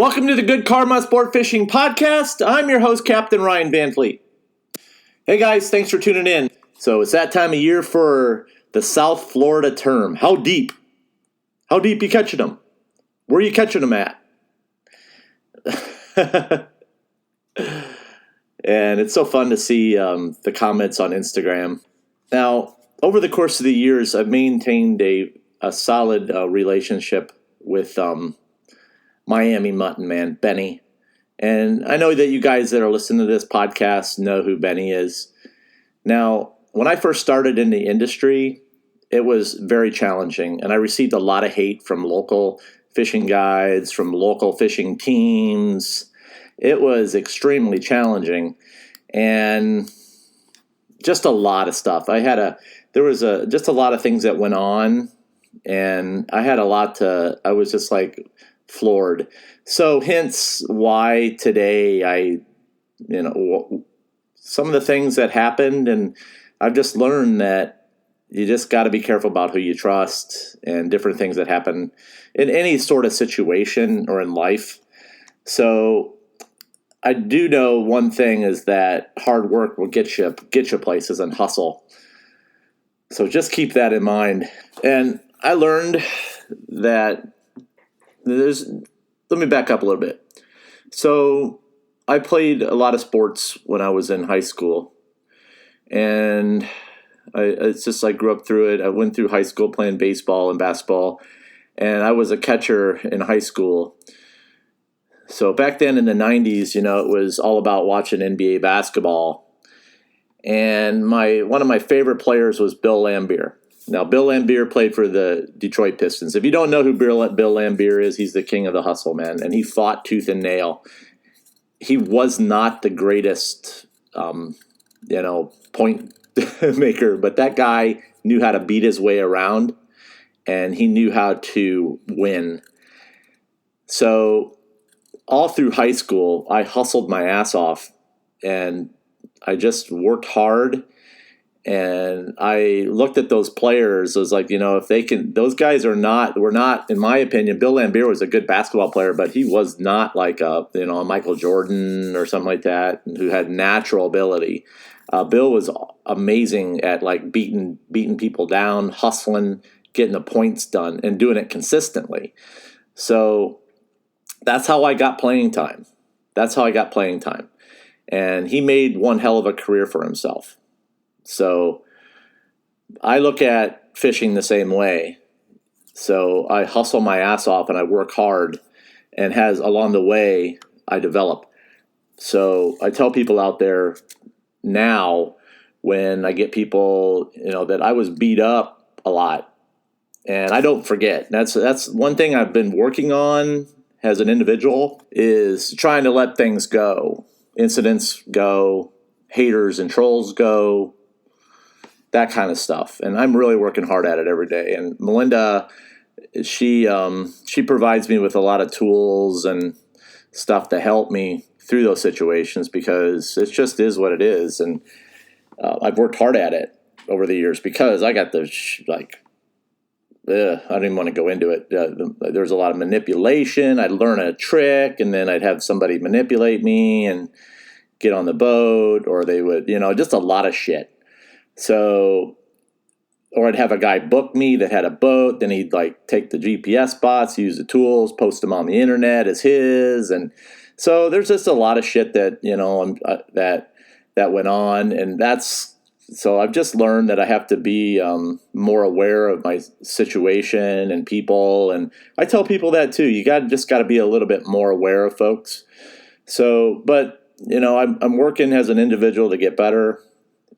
Welcome to the Good Karma Sport Fishing Podcast. I'm your host, Captain Ryan Van Fleet. Hey guys, thanks for tuning in. So it's that time of year for the South Florida term. How deep? How deep you catching them? Where are you catching them at? And it's so fun to see the comments on Instagram. Now, over the course of the years, I've maintained a solid relationship with Miami Mutton Man, Benny. And I know that you guys that are listening to this podcast know who Benny is. Now, when I first started in the industry, it was very challenging. And I received a lot of hate from local fishing guides, from local fishing teams. It was extremely challenging. And just a lot of stuff. There was just a lot of things that went on. And I was just like floored. So hence why today some of the things that happened, and I've just learned that you just got to be careful about who you trust and different things that happen in any sort of situation or in life. So I do know one thing is that hard work will get you places, and hustle. So just keep that in mind. And I learned that let me back up a little bit. So I played a lot of sports when I was in high school, and it's just I grew up through it. I went through high school playing baseball and basketball, and I was a catcher in high school. So back then in the 90s, it was all about watching NBA basketball, and one of my favorite players was Bill Laimbeer. Now, Bill Laimbeer played for the Detroit Pistons. If you don't know who Bill Laimbeer is, he's the king of the hustle, man. And he fought tooth and nail. He was not the greatest, point maker, but that guy knew how to beat his way around, and he knew how to win. So all through high school, I hustled my ass off, and I just worked hard. And I looked at those players. I was like, if they can, those guys were not, in my opinion, Bill Laimbeer was a good basketball player, but he was not like a Michael Jordan or something like that, who had natural ability. Bill was amazing at like beating people down, hustling, getting the points done, and doing it consistently. So that's how I got playing time. And he made one hell of a career for himself. So I look at fishing the same way. So I hustle my ass off and I work hard, and along the way I develop. So I tell people out there now, when I get people, that I was beat up a lot, and I don't forget. That's one thing I've been working on as an individual, is trying to let things go. Incidents go, haters and trolls go, that kind of stuff. And I'm really working hard at it every day. And Melinda, she provides me with a lot of tools and stuff to help me through those situations, because it just is what it is. And I've worked hard at it over the years, because I got I don't even want to go into it. There's a lot of manipulation. I'd learn a trick, and then I'd have somebody manipulate me and get on the boat, or they would, just a lot of shit. So, or I'd have a guy book me that had a boat, then he'd like take the GPS spots, use the tools, post them on the internet as his. And so there's just a lot of shit that, that went on. And so I've just learned that I have to be more aware of my situation and people. And I tell people that too. You just got to be a little bit more aware of folks. So, but, I'm working as an individual to get better.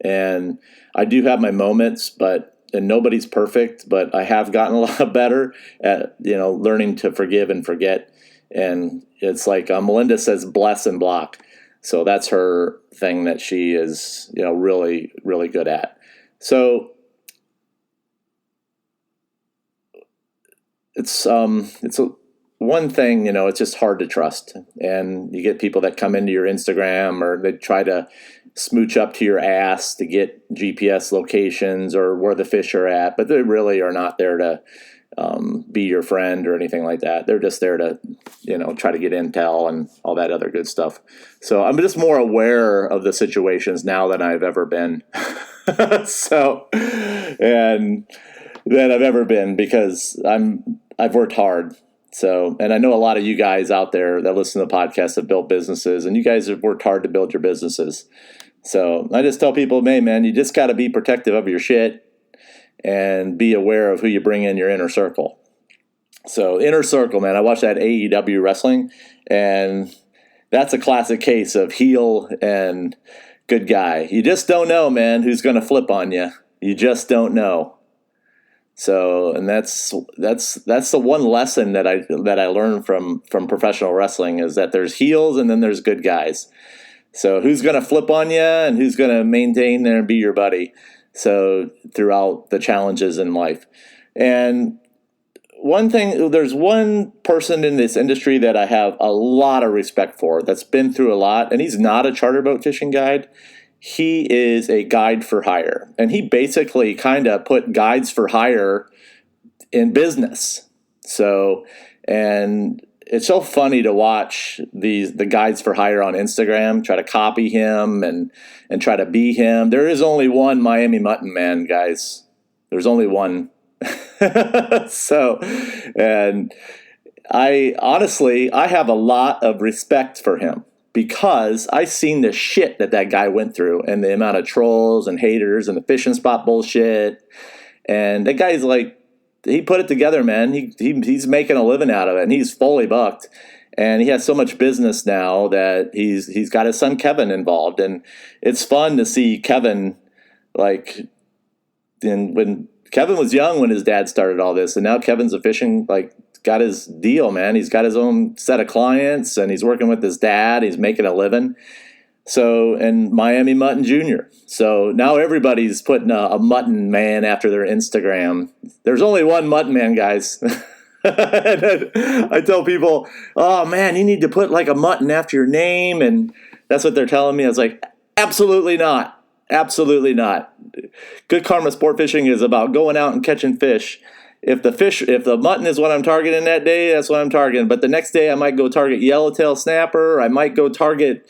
And I do have my moments, and nobody's perfect, but I have gotten a lot better at, learning to forgive and forget. And it's like Melinda says, bless and block. So that's her thing that she is, really, really good at. So it's one thing, it's just hard to trust. And you get people that come into your Instagram, or they try to smooch up to your ass to get GPS locations or where the fish are at, but they really are not there to be your friend or anything like that. They're just there to, try to get intel and all that other good stuff. So I'm just more aware of the situations now than I've ever been. And than I've ever been, because I've worked hard. So, and I know a lot of you guys out there that listen to the podcast have built businesses, and you guys have worked hard to build your businesses. So I just tell people, hey man, you just got to be protective of your shit and be aware of who you bring in your inner circle. So inner circle, man, I watched that AEW wrestling, and that's a classic case of heel and good guy. You just don't know, man, who's going to flip on you. You just don't know. So, and that's the one lesson that I learned from professional wrestling, is that there's heels and then there's good guys. So who's going to flip on you and who's going to maintain there and be your buddy. So throughout the challenges in life. And there's one person in this industry that I have a lot of respect for, that's been through a lot, and he's not a charter boat fishing guide. He is a guide for hire, and he basically kind of put guides for hire in business. So, and it's so funny to watch the guides for hire on Instagram try to copy him and try to be him. There is only one Miami Mutton Man, guys. There's only one. So, and I have a lot of respect for him, because I seen the shit that guy went through, and the amount of trolls and haters and the fishing spot bullshit. And that guy's like, he put it together, man. He's making a living out of it, and he's fully booked. And he has so much business now that he's got his son Kevin involved. And it's fun to see Kevin, like, when Kevin was young when his dad started all this, and now Kevin's a fishing, got his deal, man. He's got his own set of clients, and he's working with his dad. He's making a living. So, and Miami Mutton Jr. So now everybody's putting a Mutton Man after their Instagram. There's only one Mutton Man, guys. And I tell people, oh man, you need to put like a mutton after your name. And that's what they're telling me. I was like, absolutely not. Absolutely not. Good Karma Sport Fishing is about going out and catching fish. If the mutton is what I'm targeting that day, that's what I'm targeting. But the next day I might go target yellowtail snapper. I might go target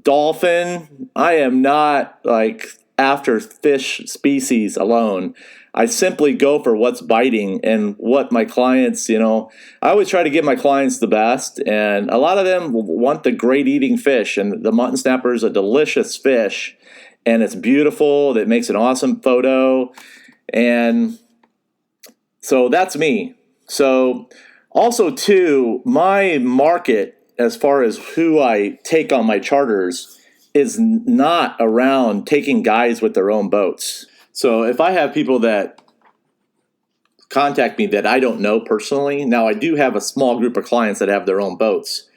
dolphin. I am not like after fish species alone. I simply go for what's biting and what my clients, I always try to give my clients the best, and a lot of them want the great eating fish, and the mutton snapper is a delicious fish, and it's beautiful. It makes an awesome photo, and so that's me. So also too, my market as far as who I take on my charters is not around taking guys with their own boats. So if I have people that contact me that I don't know personally, now I do have a small group of clients that have their own boats.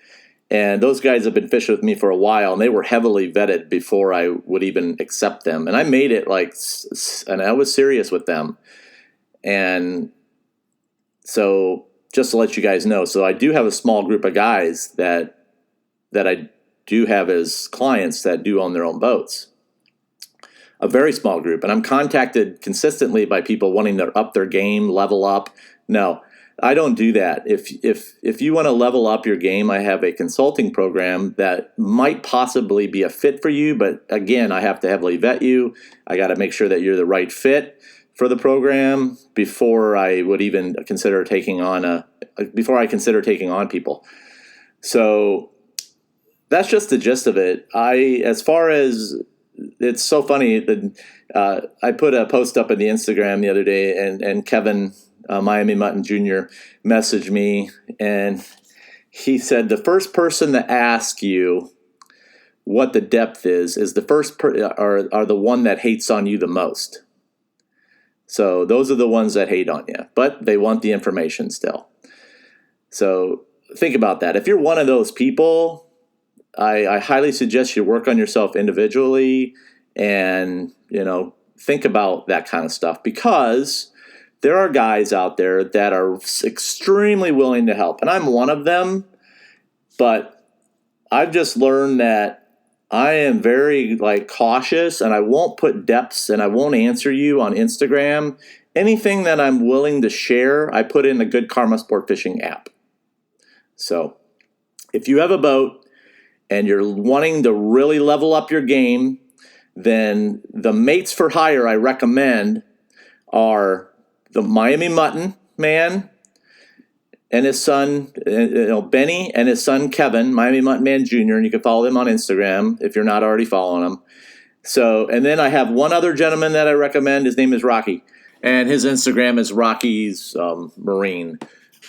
And those guys have been fishing with me for a while, and they were heavily vetted before I would even accept them. And I made it and I was serious with them. And so just to let you guys know, so I do have a small group of guys that I do have as clients that do own their own boats. A very small group. And I'm contacted consistently by people wanting to up their game, level up. No, I don't do that. If you want to level up your game, I have a consulting program that might possibly be a fit for you. But again, I have to heavily vet you. I got to make sure that you're the right fit for the program before I would even consider taking on people. So that's just the gist of it. As far as, it's so funny that I put a post up in the Instagram the other day, and Kevin, Miami Mutton Jr., messaged me, and he said the first person to ask you what the depth is the first are the one that hates on you the most. So those are the ones that hate on you, but they want the information still. So think about that. If you're one of those people, I highly suggest you work on yourself individually and, think about that kind of stuff, because there are guys out there that are extremely willing to help. And I'm one of them, but I've just learned that I am very cautious, and I won't put depths, and I won't answer you on Instagram anything that I'm willing to share, I put in the Good Karma Sport Fishing app. So if you have a boat and you're wanting to really level up your game, then the mates for hire I recommend are the Miami Mutton Man and his son, Benny, and his son Kevin, Miami Mutton Man Jr., and you can follow them on Instagram if you're not already following them. So, and then I have one other gentleman that I recommend. His name is Rocky, and his Instagram is Rocky's Marine.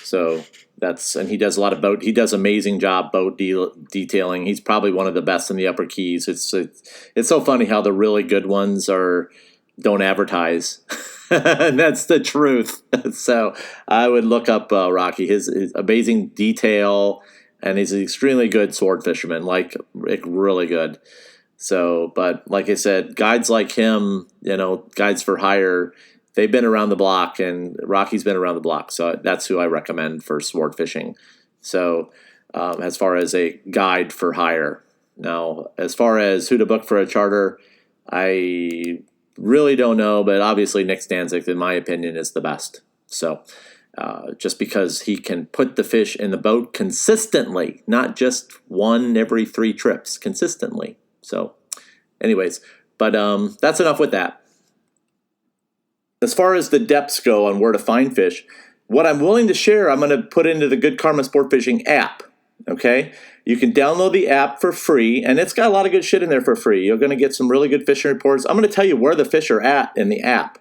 So and he does a lot of boat. He does amazing job boat detailing. He's probably one of the best in the Upper Keys. It's so funny how the really good ones don't advertise. And that's the truth. So I would look up Rocky. His amazing detail, and he's an extremely good sword fisherman, like really good. So, but like I said, guides like him, guides for hire, they've been around the block, and Rocky's been around the block. So that's who I recommend for sword fishing. So as far as a guide for hire. Now, as far as who to book for a charter, I really don't know, but obviously Nick Stanzik, in my opinion, is the best. So just because he can put the fish in the boat consistently, not just one every 3 trips, consistently. So anyways, but that's enough with that. As far as the depths go on where to find fish, what I'm willing to share, I'm going to put into the Good Karma Sport Fishing app. Okay, you can download the app for free, and it's got a lot of good shit in there for free. You're going to get some really good fishing reports. I'm going to tell you where the fish are at in the app.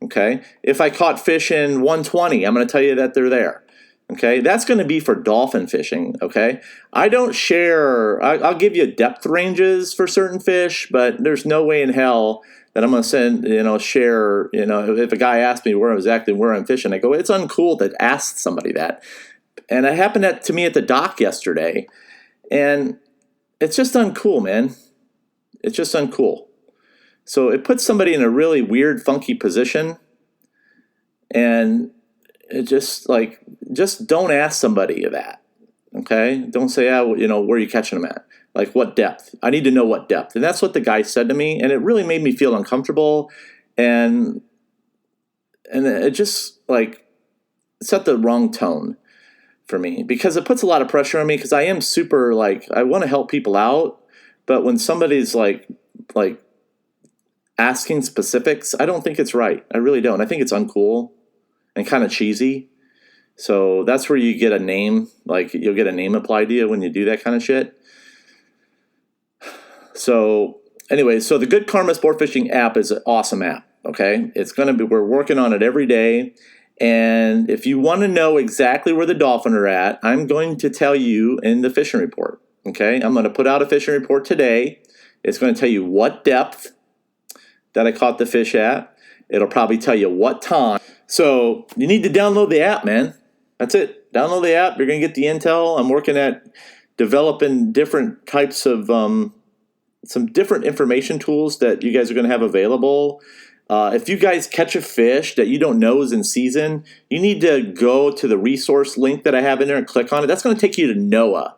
Okay, if I caught fish in 120, I'm going to tell you that they're there. Okay, that's going to be for dolphin fishing. Okay, I don't share. I'll give you depth ranges for certain fish, but there's no way in hell that I'm going to share. If a guy asks me where I'm fishing, I go, it's uncool to ask somebody that. And it happened to me at the dock yesterday, and it's just uncool, man. It's just uncool. So it puts somebody in a really weird, funky position, and it just don't ask somebody that. Okay, don't say, where are you catching them at? Like, what depth? I need to know what depth. And that's what the guy said to me, and it really made me feel uncomfortable, and it just set the wrong tone for me, because it puts a lot of pressure on me, because I am super I want to help people out, but when somebody's like asking specifics, I don't think it's right. I really don't. I think it's uncool and kind of cheesy. So that's where you get a name, you'll get a name applied to you when you do that kind of shit. So anyway, so the Good Karma Sport Fishing app is an awesome app. Okay, we're working on it every day. And if you want to know exactly where the dolphin are at, I'm going to tell you in the fishing report. Okay, I'm going to put out a fishing report today. It's going to tell you what depth that I caught the fish at. It'll probably tell you what time. So you need to download the app, man. That's it. Download the app. You're going to get the intel. I'm working at developing different types of some different information tools that you guys are going to have available. If you guys catch a fish that you don't know is in season, you need to go to the resource link that I have in there and click on it. That's going to take you to NOAA.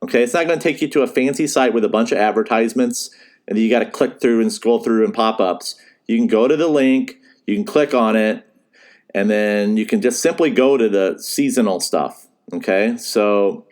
Okay, it's not going to take you to a fancy site with a bunch of advertisements and you got to click through and scroll through and pop-ups. You can go to the link, you can click on it, and then you can just simply go to the seasonal stuff. Okay, so,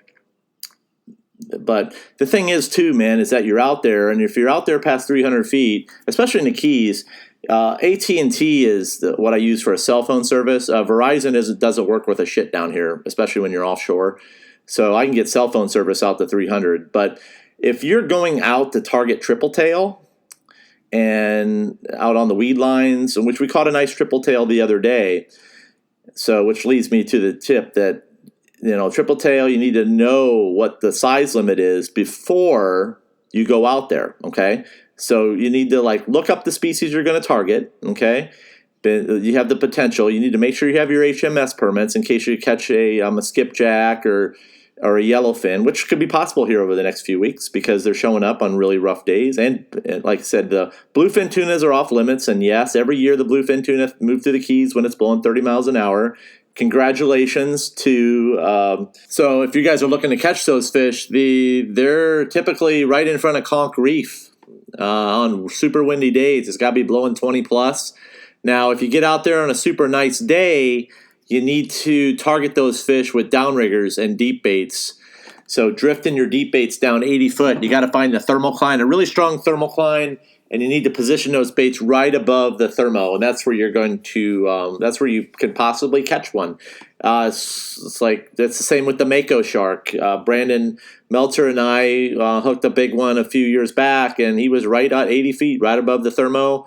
but the thing is too, man, is that you're out there, and if you're out there past 300 feet, especially in the Keys, AT&T is what I use for a cell phone service. Verizon doesn't work with a shit down here, especially when you're offshore. So I can get cell phone service out to 300. But if you're going out to target triple tail and out on the weed lines, which we caught a nice triple tail the other day, so which leads me to the tip that, triple tail, you need to know what the size limit is before you go out there, okay? So you need to look up the species you're going to target, okay? You have the potential. You need to make sure you have your HMS permits in case you catch a skipjack or a yellowfin, which could be possible here over the next few weeks because they're showing up on really rough days. And like I said, the bluefin tunas are off limits. And yes, every year the bluefin tuna move through the Keys when it's blowing 30 miles an hour. Congratulations to so if you guys are looking to catch those fish, they're typically right in front of Conch Reef on super windy days. It's got to be blowing 20 plus. Now, if you get out there on a super nice day, you need to target those fish with downriggers and deep baits. So drifting your deep baits down 80 foot, you got to find a thermocline, a really strong thermocline, and you need to position those baits right above the thermo, and that's where you're going to. That's where you can possibly catch one. It's like that's the same with the Mako shark. Brandon Meltzer and I hooked a big one a few years back, and he was right at 80 feet, right above the thermo.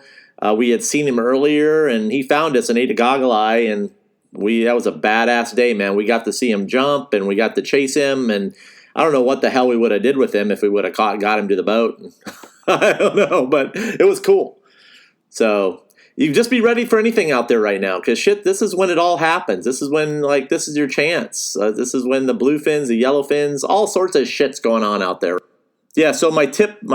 We had seen him earlier, and he found us and ate a goggle eye, and that was a badass day, man. We got to see him jump, and we got to chase him, and I don't know what the hell we would have did with him if we would have got him to the boat. I don't know, but it was cool. So you just be ready for anything out there right now, because shit, this is when it all happens. This is when, like, this is your chance. This is when the bluefins, the yellowfins, all sorts of shit's going on out there. Yeah, so my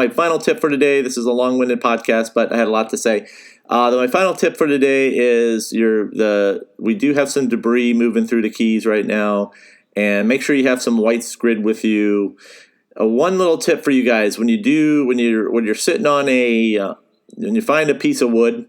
final tip for today, this is a long-winded podcast, but I had a lot to say. My final tip for today is we do have some debris moving through the Keys right now, and make sure you have some white squid with you. One little tip for you guys: when you're sitting on when you find a piece of wood,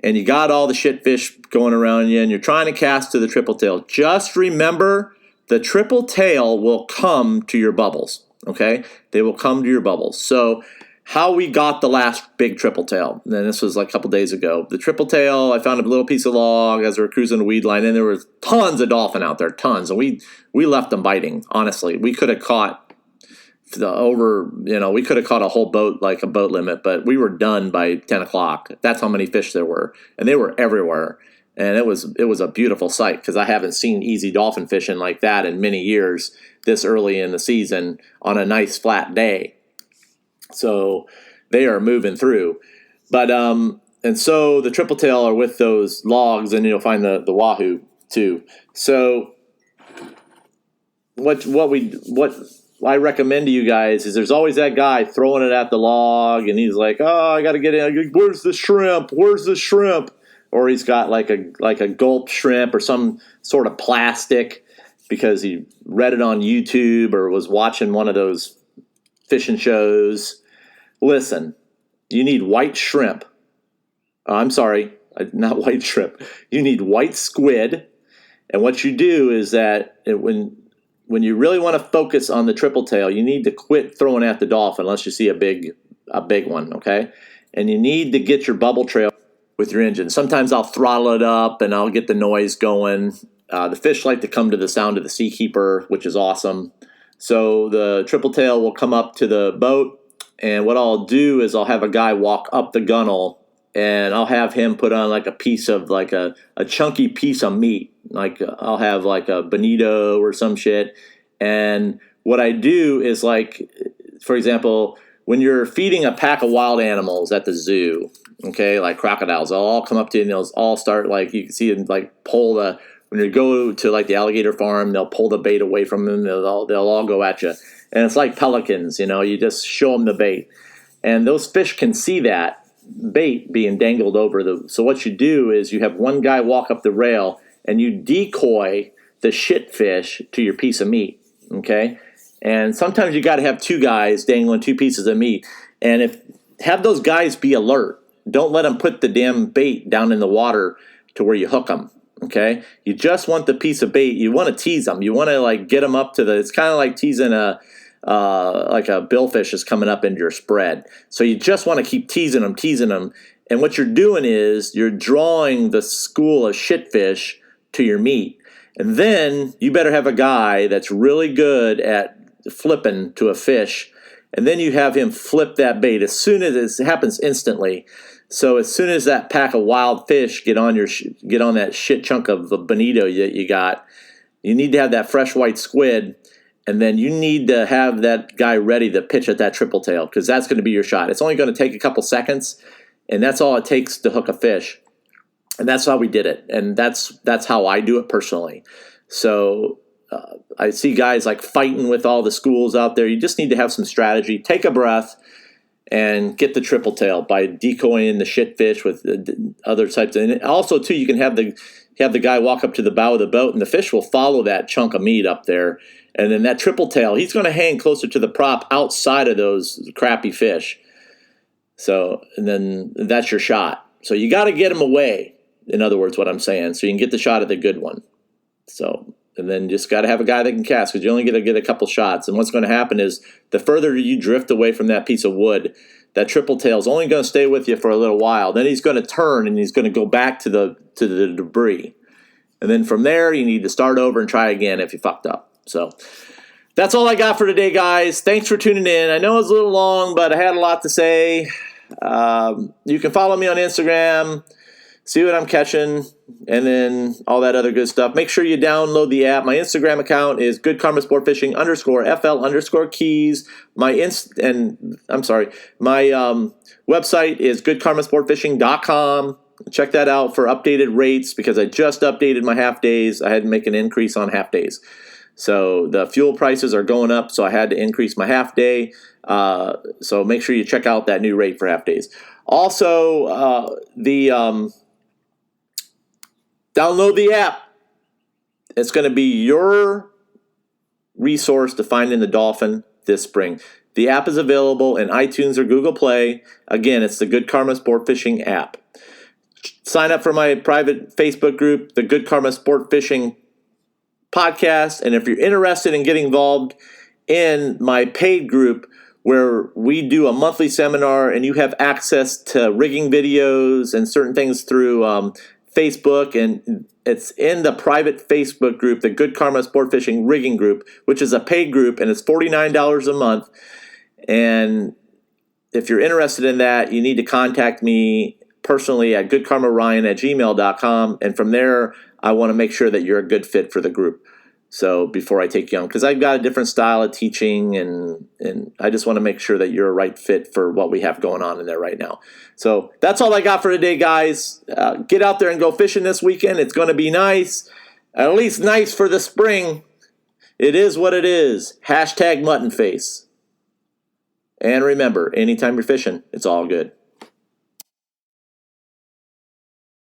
and you got all the shit fish going around you, and you're trying to cast to the triple tail, just remember the triple tail will come to your bubbles. Okay, they will come to your bubbles. So how we got the last big triple tail, and this was like a couple days ago. The triple tail, I found a little piece of log as we were cruising a weed line, and there was tons of dolphin out there, tons. And we left them biting, honestly. We could have caught we could have caught a whole boat, like a boat limit, but we were done by 10 o'clock. That's how many fish there were. And they were everywhere. And it was a beautiful sight, because I haven't seen easy dolphin fishing like that in many years this early in the season on a nice flat day. So they are moving through. But and so the triple tail are with those logs, and you'll find the wahoo too. So what I recommend to you guys is there's always that guy throwing it at the log, and he's like, "Oh, I got to get in. Where's the shrimp? Where's the shrimp?" Or he's got like a gulp shrimp or some sort of plastic because he read it on YouTube or was watching one of those fishing shows. Listen, you need white shrimp. I'm sorry, not white shrimp. You need white squid. And what you do is that when you really want to focus on the triple tail, you need to quit throwing at the dolphin unless you see a big one, okay? And you need to get your bubble trail with your engine. Sometimes I'll throttle it up and I'll get the noise going. The fish like to come to the sound of the Seakeeper, which is awesome. So the triple tail will come up to the boat, and what I'll do is I'll have a guy walk up the gunnel, and I'll have him put on like a piece of like a chunky piece of meat. Like I'll have like a bonito or some shit. And what I do is, like, for example, when you're feeding a pack of wild animals at the zoo, okay, like crocodiles, they'll all come up to you and they'll all start, like, you can see them like when you go to like the alligator farm, they'll pull the bait away from them. They'll all go at you. And it's like pelicans, you just show them the bait. And those fish can see that bait being dangled over so what you do is you have one guy walk up the rail and you decoy the shit fish to your piece of meat, okay? And sometimes you got to have two guys dangling two pieces of meat. And have those guys be alert. Don't let them put the damn bait down in the water to where you hook them, okay? You just want the piece of bait. You want to tease them. You want to, like, get them up to it's kind of like teasing like a billfish is coming up into your spread. So you just want to keep teasing them. And what you're doing is you're drawing the school of shitfish to your meat. And then you better have a guy that's really good at flipping to a fish. And then you have him flip that bait as soon as it happens instantly. So as soon as that pack of wild fish get on that shit chunk of the bonito that you got, you need to have that fresh white squid. And then you need to have that guy ready to pitch at that triple tail, because that's going to be your shot. It's only going to take a couple seconds, and that's all it takes to hook a fish. And that's how we did it. And that's how I do it personally. So I see guys like fighting with all the schools out there. You just need to have some strategy. Take a breath and get the triple tail by decoying the shit fish with other types. And also, too, you can have the guy walk up to the bow of the boat, and the fish will follow that chunk of meat up there. And then that triple tail, he's going to hang closer to the prop outside of those crappy fish. So, and then that's your shot. So you got to get him away. in other words, what I'm saying. So you can get the shot at the good one. So, and then just got to have a guy that can cast, because you only get a couple shots. And what's going to happen is the further you drift away from that piece of wood, that triple tail is only going to stay with you for a little while. Then he's going to turn and he's going to go back to the debris. And then from there, you need to start over and try again if you fucked up. So that's all I got for today, guys. Thanks for tuning in. I know it was a little long, but I had a lot to say. You can follow me on Instagram, see what I'm catching, and then all that other good stuff. Make sure you download the app. My Instagram account is goodkarmasportfishing _FL_keys. My website is goodkarmasportfishing.com. Check that out for updated rates, because I just updated my half days. I had to make an increase on half days. So the fuel prices are going up, so I had to increase my half day. So make sure you check out that new rate for half days. Also, download the app. It's going to be your resource to find in the Dolphin this spring. The app is available in iTunes or Google Play. Again, it's the Good Karma Sport Fishing app. Sign up for my private Facebook group, the Good Karma Sport Fishing podcast. And if you're interested in getting involved in my paid group, where we do a monthly seminar and you have access to rigging videos and certain things through Facebook, and it's in the private Facebook group, the Good Karma Sport Fishing Rigging Group, which is a paid group, and it's $49 a month. And if you're interested in that, you need to contact me personally at goodkarmaryan@gmail.com. And from there, I want to make sure that you're a good fit for the group. So before I take you on, because I've got a different style of teaching, and I just want to make sure that you're a right fit for what we have going on in there right now. So that's all I got for today, guys. Get out there and go fishing this weekend. It's going to be nice, at least nice for the spring. It is what it is. #muttonface. And remember, anytime you're fishing, it's all good.